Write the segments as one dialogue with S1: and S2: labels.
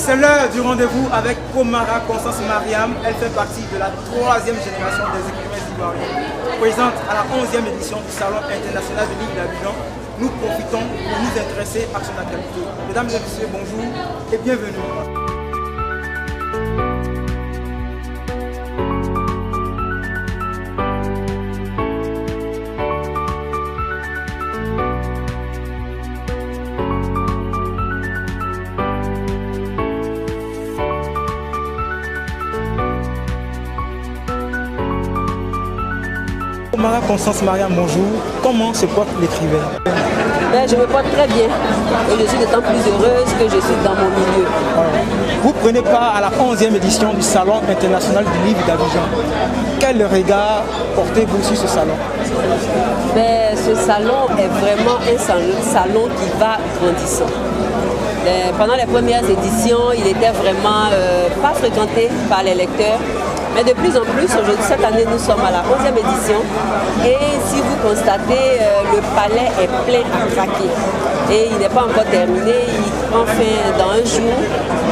S1: C'est l'heure du rendez-vous avec Komara Constance Mariam. Elle fait partie de la 3e génération des écrivains ivoiriens. Présente à la 11e édition du Salon international du livre d'Abidjan, nous profitons pour nous intéresser à son actualité. Mesdames et messieurs, bonjour et bienvenue. Komara Constance Mariam, bonjour. Comment se porte l'écrivain?
S2: Je me porte très bien et je suis d'autant plus heureuse que je suis dans mon milieu.
S1: Vous prenez part à la 11e édition du Salon international du livre d'Abidjan. Quel regard portez-vous sur ce salon?
S2: Ce salon est vraiment un salon qui va grandissant. Pendant les premières éditions, il était vraiment pas fréquenté par les lecteurs. Mais de plus en plus, aujourd'hui, cette année, nous sommes à la 11e édition et si vous constatez, le palais est plein à craquer. Et il n'est pas encore terminé, il prend fin dans un jour,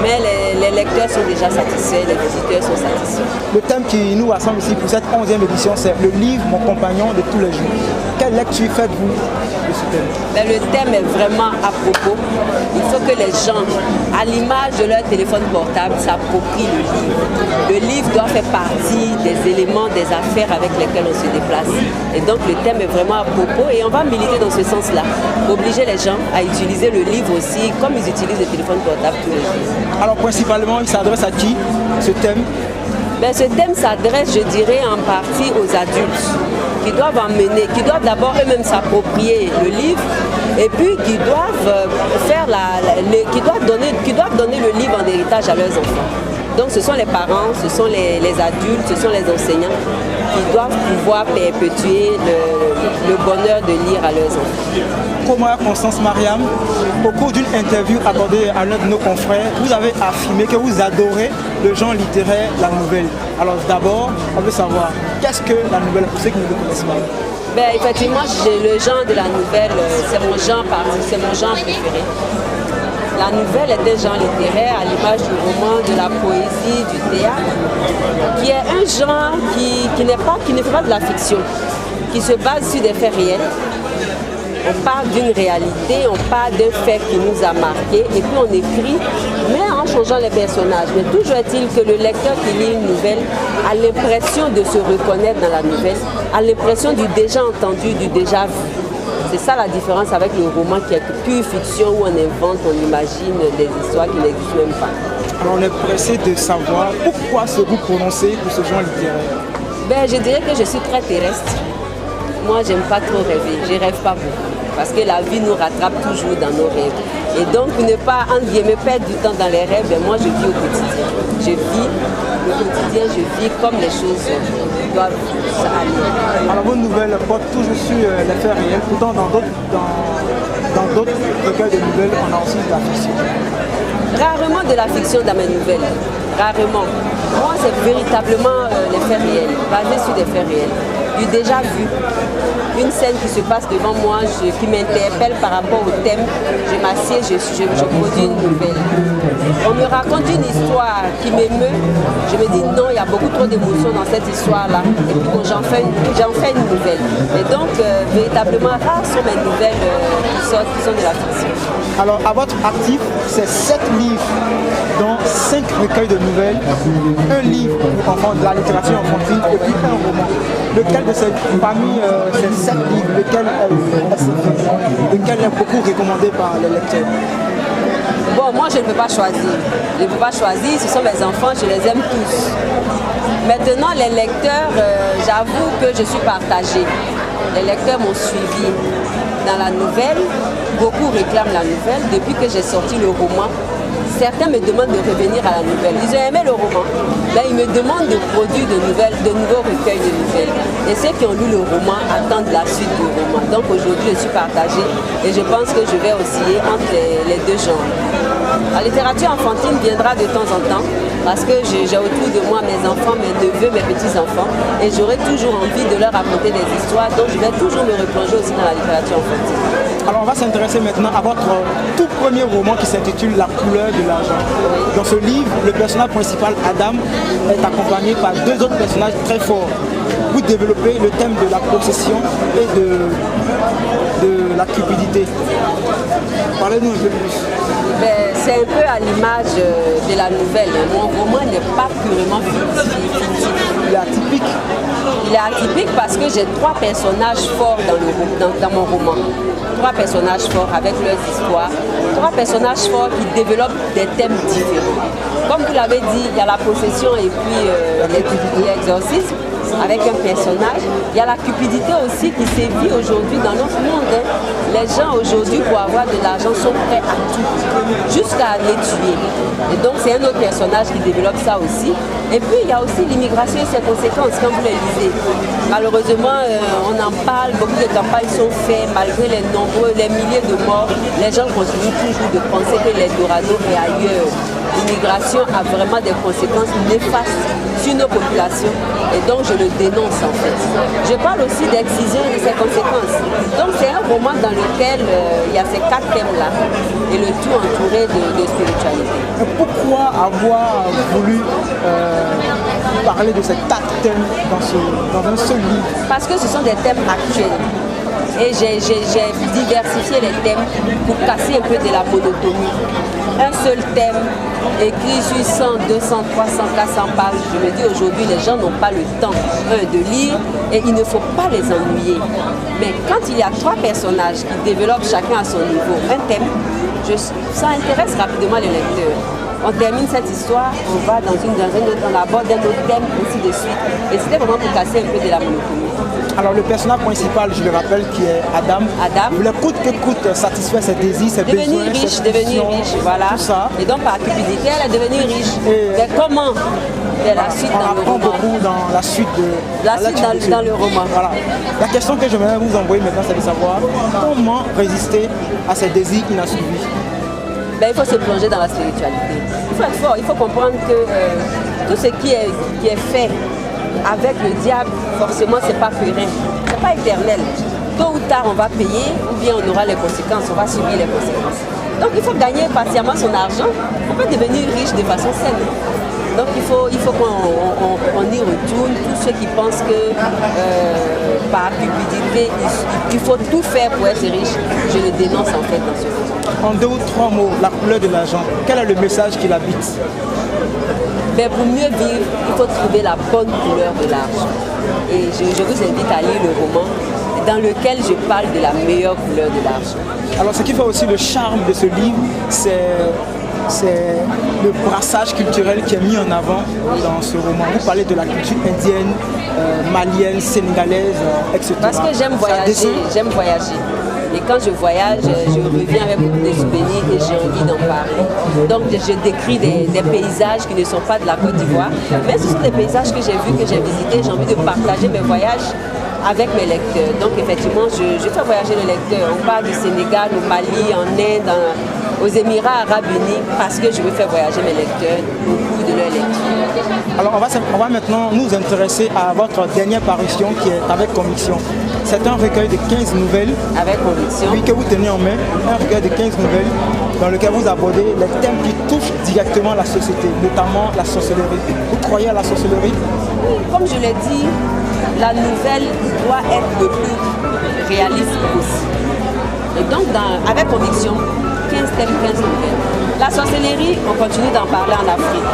S2: mais les lecteurs sont déjà satisfaits, les visiteurs sont satisfaits.
S1: Le thème qui nous rassemble ici pour cette 11e édition, c'est le livre Mon compagnon de tous les jours. Quelle lecture faites-vous de ce thème?
S2: Le thème est vraiment à propos. Il faut que les gens, à l'image de leur téléphone portable, s'approprient le livre. Le livre doit faire partie des éléments, des affaires avec lesquels on se déplace. Et donc le thème est vraiment à propos et on va militer dans ce sens-là. Obliger les gens à utiliser le livre aussi comme ils utilisent le téléphone portable tous les jours.
S1: Alors principalement, il s'adresse à qui, ce thème?
S2: Ce thème s'adresse, je dirais, en partie aux adultes qui doivent emmener, qui doivent d'abord eux-mêmes s'approprier le livre et puis qui doivent qui doivent donner le livre en héritage à leurs enfants. Donc ce sont les parents, ce sont les adultes, ce sont les enseignants qui doivent pouvoir perpétuer le bonheur de lire à leurs enfants.
S1: Komara Constance Mariam, au cours d'une interview accordée à l'un de nos confrères, vous avez affirmé que vous adorez le genre littéraire, la nouvelle. Alors d'abord, on veut savoir, qu'est-ce que la nouvelle pour ceux qui ne le connaissent pas?
S2: Effectivement, le genre de la nouvelle, c'est mon genre préféré. La nouvelle est un genre littéraire à l'image du roman, de la poésie, du théâtre, qui est un genre qui ne fait pas de la fiction, qui se base sur des faits réels. On parle d'une réalité, on parle d'un fait qui nous a marqué et puis on écrit, mais en changeant les personnages. Mais toujours est-il que le lecteur qui lit une nouvelle a l'impression de se reconnaître dans la nouvelle, a l'impression du déjà entendu, du déjà vu. C'est ça la différence avec le roman qui est pure fiction où on invente, on imagine des histoires qui n'existent même pas.
S1: Alors on est pressé de savoir pourquoi ce goût prononcé pour ce genre littéraire?
S2: Je dirais que je suis très terrestre. Moi, j'aime pas trop rêver, je rêve pas beaucoup. Parce que la vie nous rattrape toujours dans nos rêves. Et donc, pour ne pas, entre guillemets, perdre du temps dans les rêves, moi, je vis au quotidien. Je vis le quotidien, je vis comme les choses doivent aller.
S1: Alors, vos nouvelles portent toujours sur les faits réels. Pourtant, dans d'autres recueils de nouvelles, on a aussi de la fiction.
S2: Rarement de la fiction dans mes nouvelles. Rarement. Moi, c'est véritablement les faits réels, basés sur des faits réels. Du déjà vu, une scène qui se passe devant moi, qui m'interpelle par rapport au thème, je m'assieds, je produis une nouvelle. On me raconte une histoire qui m'émeut, je me dis non, il y a beaucoup trop d'émotions dans cette histoire-là, et puis j'en fais une nouvelle. Et donc, véritablement, rares sont mes nouvelles qui sont de la fiction.
S1: Alors, à votre actif, c'est 7 livres, dont 5 recueils de nouvelles, un livre pour enfants de la littérature enfantine et puis un roman. Lequel de parmi ces 7 livres, lequel est beaucoup recommandé par les lecteurs?
S2: Bon, moi je ne peux pas choisir. Je ne peux pas choisir, ce sont mes enfants, je les aime tous. Maintenant, les lecteurs, j'avoue que je suis partagée. Les lecteurs m'ont suivi dans la nouvelle. Beaucoup réclament la nouvelle. Depuis que j'ai sorti le roman, certains me demandent de revenir à la nouvelle. Ils ont aimé le roman. Là, ils me demandent de produire de nouveaux recueils de nouvelles. Et ceux qui ont lu le roman attendent la suite du roman. Donc aujourd'hui, je suis partagée et je pense que je vais osciller entre les deux genres. La littérature enfantine viendra de temps en temps parce que j'ai autour de moi mes enfants, mes neveux, mes petits-enfants et j'aurai toujours envie de leur raconter des histoires, donc je vais toujours me replonger aussi dans la littérature enfantine.
S1: Alors on va s'intéresser maintenant à votre tout premier roman qui s'intitule La couleur de l'argent.
S2: Oui.
S1: Dans ce livre, le personnage principal, Adam, est accompagné par deux autres personnages très forts. Vous développez le thème de la possession et de la cupidité. Parlez-nous un peu plus.
S2: C'est un peu à l'image de la nouvelle. Mon roman n'est pas purement fictif.
S1: Il est atypique.
S2: Il est atypique parce que j'ai trois personnages forts dans mon roman. Trois personnages forts avec leurs histoires. Trois personnages forts qui développent des thèmes différents. Comme vous l'avez dit, il y a la possession et puis l'exorcisme avec un personnage. Il y a la cupidité aussi qui sévit aujourd'hui dans notre monde. Les gens aujourd'hui, pour avoir de l'argent, sont prêts à tout, jusqu'à les tuer. Et donc c'est un autre personnage qui développe ça aussi. Et puis il y a aussi l'immigration et ses conséquences, quand vous les lisez. Malheureusement, on en parle, beaucoup de campagnes sont faites, malgré les milliers de morts, les gens continuent toujours de penser que l'Eldorado est ailleurs. L'immigration a vraiment des conséquences néfastes sur nos populations et donc je le dénonce en fait. Je parle aussi d'excision et de ses conséquences. Donc c'est un roman dans lequel il y a ces quatre thèmes-là et le tout entouré de spiritualité.
S1: Pourquoi avoir voulu parler de ces quatre thèmes dans un seul livre?
S2: Parce que ce sont des thèmes actuels. Et j'ai diversifié les thèmes pour casser un peu de la monotonie. Un seul thème, écrit sur 100, 200, 300, 400 pages. Je me dis aujourd'hui, les gens n'ont pas le temps de lire et il ne faut pas les ennuyer. Mais quand il y a trois personnages qui développent chacun à son niveau un thème, ça intéresse rapidement les lecteurs. On termine cette histoire, on va dans un autre, on aborde un autre thème, ainsi de suite. Et c'était vraiment pour casser un peu de la monotonie.
S1: Alors le personnage principal, je le rappelle, qui est Adam. Il voulait coûte que coûte satisfaire ses désirs, ses besoins,
S2: devenir riche, voilà.
S1: Tout ça.
S2: Et donc par cupidité, elle est devenue riche. Mais comment? C'est la suite
S1: on
S2: dans le
S1: apprend
S2: roman.
S1: Beaucoup dans la suite
S2: dans le roman.
S1: Voilà. La question que j'aimerais vous envoyer maintenant, c'est de savoir comment résister à ces désirs inassouvis.
S2: Il faut se plonger dans la spiritualité. Il faut être fort, il faut comprendre que tout ce qui est fait avec le diable, forcément, c'est pas périn, c'est pas éternel. Tôt ou tard, on va payer ou bien on aura les conséquences, on va subir les conséquences. Donc il faut gagner patiemment son argent pour pas devenir riche de façon saine. Donc il faut qu'on y retourne, tous ceux qui pensent que par cupidité, il faut tout faire pour être riche. Je le dénonce en fait dans ce roman.
S1: En deux ou trois mots, la couleur de l'argent, quel est le message qui l'habite?
S2: Pour mieux vivre, il faut trouver la bonne couleur de l'argent. Et je vous invite à lire le roman dans lequel je parle de la meilleure couleur de l'argent.
S1: Alors ce qui fait aussi le charme de ce livre, c'est le brassage culturel qui est mis en avant dans ce roman. Vous parlez de la culture indienne, malienne, sénégalaise, etc.
S2: Parce que j'aime voyager. Et quand je voyage, je reviens avec beaucoup de souvenirs et j'ai envie d'en parler. Donc je décris des paysages qui ne sont pas de la Côte d'Ivoire, mais ce sont des paysages que j'ai vus, que j'ai visités. J'ai envie de partager mes voyages avec mes lecteurs. Donc effectivement, je fais voyager les lecteurs. On part du Sénégal, au Mali, en Inde, aux Émirats Arabes Unis, parce que je veux faire voyager mes lecteurs au cours de leur lecture.
S1: Alors on va maintenant nous intéresser à votre dernière parution qui est Avec Conviction. C'est un recueil de 15 nouvelles.
S2: Avec conviction.
S1: Oui, que vous tenez en main, un recueil de 15 nouvelles dans lequel vous abordez les thèmes qui touchent directement la société, notamment la sorcellerie. Vous croyez à la sorcellerie?
S2: Comme je l'ai dit, la nouvelle doit être le plus réaliste possible. Et donc, avec conviction, 15 thèmes, 15 nouvelles. La sorcellerie, on continue d'en parler en Afrique.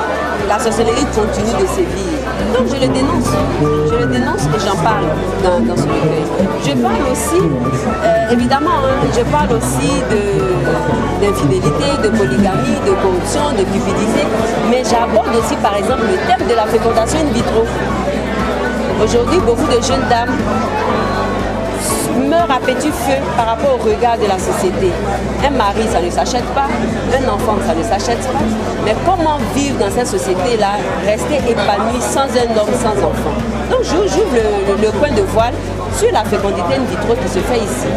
S2: La sorcellerie continue de sévir. Donc je le dénonce et j'en parle dans ce recueil. Je parle aussi, évidemment, je parle aussi d'infidélité, de polygamie, de corruption, de cupidité, mais j'aborde aussi par exemple le thème de la fécondation in vitro. Aujourd'hui, beaucoup de jeunes dames meurent à petit feu par rapport au regard de la société. Un mari, ça ne s'achète pas. Un enfant, ça ne s'achète pas. Mais comment vivre dans cette société-là, rester épanoui sans un homme, sans enfant? Donc j'ouvre le point de voile sur la fécondité in vitro qui se fait ici.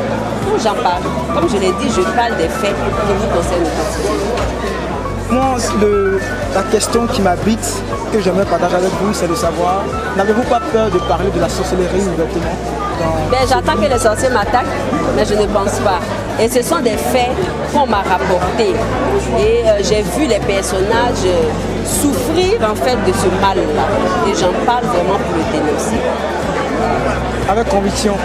S2: Donc j'en parle. Comme je l'ai dit, je parle des faits qui nous concernent au quotidien.
S1: la question qui m'habite, que j'aimerais partager avec vous, c'est de savoir, n'avez-vous pas peur de parler de la sorcellerie ouvertement?
S2: J'attends que les sorciers m'attaquent, mais je ne pense pas. Et ce sont des faits qu'on m'a rapportés. Et j'ai vu les personnages souffrir en fait de ce mal-là. Et j'en parle vraiment pour le dénoncer.
S1: Avec conviction,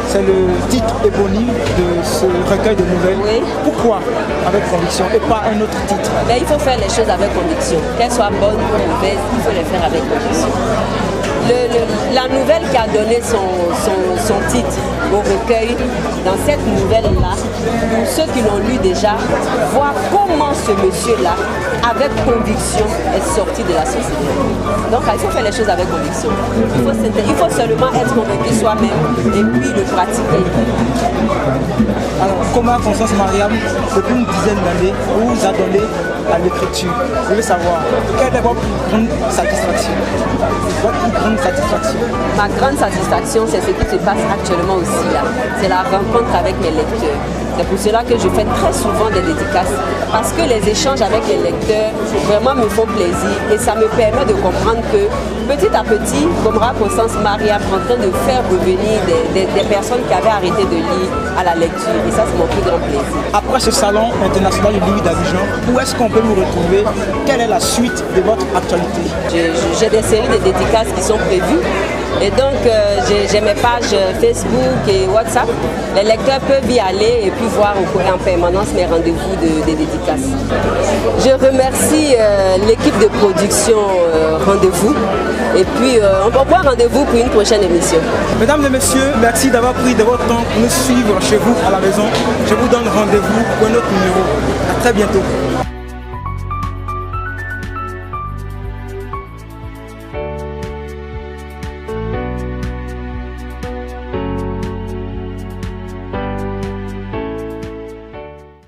S1: c'est le titre éponyme de ce recueil de nouvelles.
S2: Oui.
S1: Pourquoi avec conviction et pas un autre titre?
S2: Il faut faire les choses avec conviction. Qu'elles soient bonnes ou mauvaises, il faut les faire avec conviction. La nouvelle qui a donné son titre au recueil, dans cette nouvelle-là, pour ceux qui l'ont lu déjà, voir comment ce monsieur-là, avec conviction, est sorti de la société. Donc il faut faire les choses avec conviction. Il faut seulement être convaincu soi-même et puis le pratiquer.
S1: Alors, comment Constance Mariam, depuis une dizaine d'années, vous adonnez à l'écriture? Je veux savoir, quelle est votre plus grande satisfaction? Votre plus grande satisfaction?
S2: Ma grande satisfaction, c'est ce qui se passe actuellement aussi là. C'est la rencontre avec mes lecteurs. C'est pour cela que je fais très souvent des dédicaces. Parce que les échanges avec les lecteurs vraiment me font plaisir et ça me permet de comprendre que petit à petit, comme Constance Mariam en train de faire revenir des personnes qui avaient arrêté de lire à la lecture. Et ça, c'est mon plus grand plaisir.
S1: Après ce salon international du livre d'Abidjan, où est-ce qu'on peut vous retrouver? Quelle est la suite de votre actualité?
S2: J'ai des séries de dédicaces qui sont prévues. Et donc, j'ai mes pages Facebook et WhatsApp. Les lecteurs peuvent y aller et puis voir en permanence mes rendez-vous de dédicaces. Je remercie l'équipe de production Rendez-vous. Et puis, on va prendre rendez-vous pour une prochaine émission.
S1: Mesdames et messieurs, merci d'avoir pris de votre temps pour nous suivre chez vous à la maison. Je vous donne rendez-vous pour un autre numéro. À très bientôt.